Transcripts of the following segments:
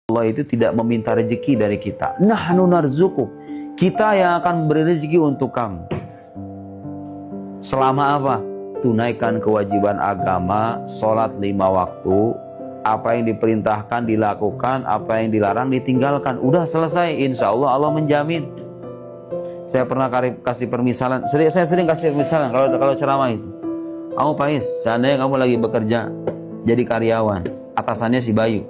Allah itu tidak meminta rezeki dari kita. Nahnu narzuquk. Kita yang akan beri rezeki untuk kamu. Selama apa? Tunaikan kewajiban agama, sholat 5 waktu, apa yang diperintahkan dilakukan, apa yang dilarang ditinggalkan. Udah selesai, insya Allah Allah menjamin. Saya pernah kasih permisalan, saya sering kasih permisalan kalau ceramah itu. Kamu Pais, seandainya kamu lagi bekerja jadi karyawan, atasannya si Bayu.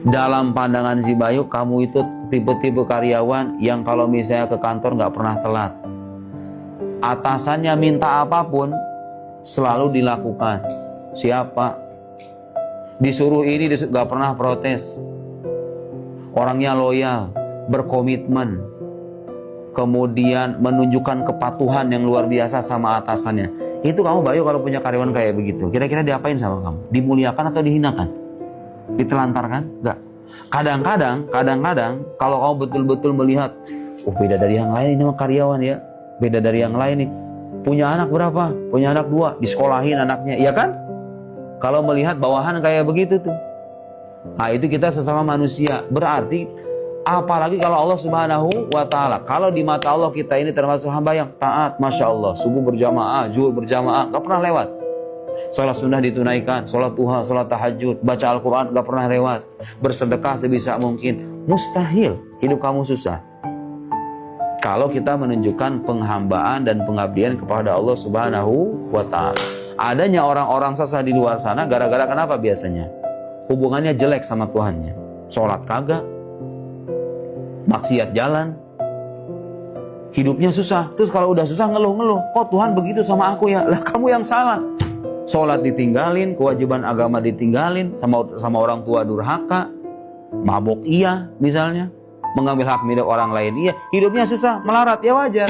Dalam pandangan si Bayu, kamu itu tipe-tipe karyawan yang kalau misalnya ke kantor nggak pernah telat. Atasannya minta apapun selalu dilakukan. Siapa? Disuruh ini nggak pernah protes. Orangnya loyal, berkomitmen, kemudian menunjukkan kepatuhan yang luar biasa sama atasannya. Itu kamu Bayu kalau punya karyawan kayak begitu, kira-kira diapain sama kamu? Dimuliakan atau dihinakan? Ditelantarkan? Enggak. Kadang-kadang kalau kamu betul-betul melihat, oh beda dari yang lain ini mah karyawan ya, beda dari yang lain nih. Punya anak berapa? Punya anak 2, disekolahin anaknya, iya kan? Kalau melihat bawahan kayak begitu tuh, nah itu kita sesama manusia. Berarti apalagi kalau Allah Subhanahu wa Ta'ala, kalau di mata Allah kita ini termasuk hamba yang taat, masya Allah, subuh berjamaah, zuhur berjamaah, gak pernah lewat. Sholat sunnah ditunaikan, sholat duha, sholat tahajud, baca Al-Quran gak pernah lewat. Bersedekah sebisa mungkin. Mustahil hidup kamu susah kalau kita menunjukkan penghambaan dan pengabdian kepada Allah Subhanahu wa Ta'ala. Adanya orang-orang sesat di luar sana gara-gara kenapa biasanya? Hubungannya jelek sama Tuhannya. Sholat kagak, maksiat jalan, hidupnya susah. Terus kalau udah susah ngeluh-ngeluh, kok Tuhan begitu sama aku ya? Lah kamu yang salah. Sholat ditinggalin, kewajiban agama ditinggalin, sama orang tua durhaka, mabuk iya misalnya, mengambil hak milik orang lain iya, hidupnya susah, melarat ya wajar.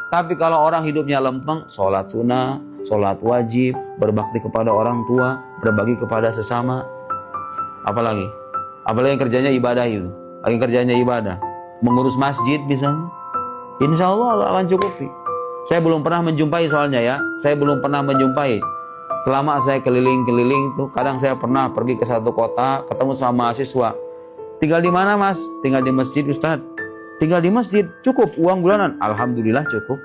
Tapi kalau orang hidupnya lempeng, sholat sunnah, sholat wajib, berbakti kepada orang tua, berbagi kepada sesama, apalagi yang kerjanya ibadah itu, lagi kerjanya ibadah, mengurus masjid misalnya, insya Allah Allah akan cukupi. Saya belum pernah menjumpai soalnya ya, saya belum pernah menjumpai. Selama saya keliling-keliling tuh, kadang saya pernah pergi ke satu kota, ketemu sama mahasiswa. Tinggal di mana mas? Tinggal di masjid Ustadz. Tinggal di masjid, cukup uang bulanan? Alhamdulillah cukup.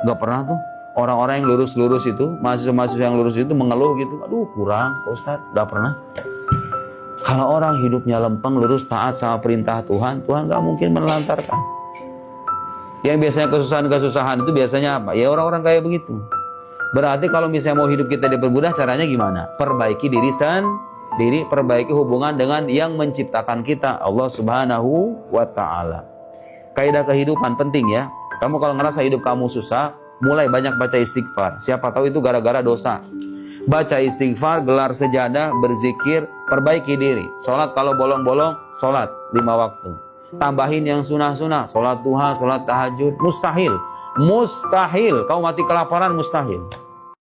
Gak pernah tuh orang-orang yang lurus-lurus itu, mahasiswa-mahasiswa yang lurus itu mengeluh gitu. Aduh kurang Ustadz, gak pernah. Kalau orang hidupnya lempeng, lurus, taat sama perintah Tuhan, Tuhan gak mungkin menelantarkan. Yang biasanya kesusahan-kesusahan itu biasanya apa? Ya orang-orang kayak begitu. Berarti kalau misalnya mau hidup kita dipermudah, caranya gimana? Perbaiki diri sendiri, perbaiki hubungan dengan yang menciptakan kita, Allah Subhanahu wa Ta'ala. Kaidah kehidupan penting ya. Kamu kalau ngerasa hidup kamu susah, mulai banyak baca istighfar. Siapa tahu itu gara-gara dosa. Baca istighfar, gelar sejadah, berzikir, perbaiki diri. Sholat kalau bolong-bolong, sholat 5 waktu. Tambahin yang sunah-sunah, sholat duha, sholat tahajud, mustahil. Mustahil, kamu mati kelaparan mustahil.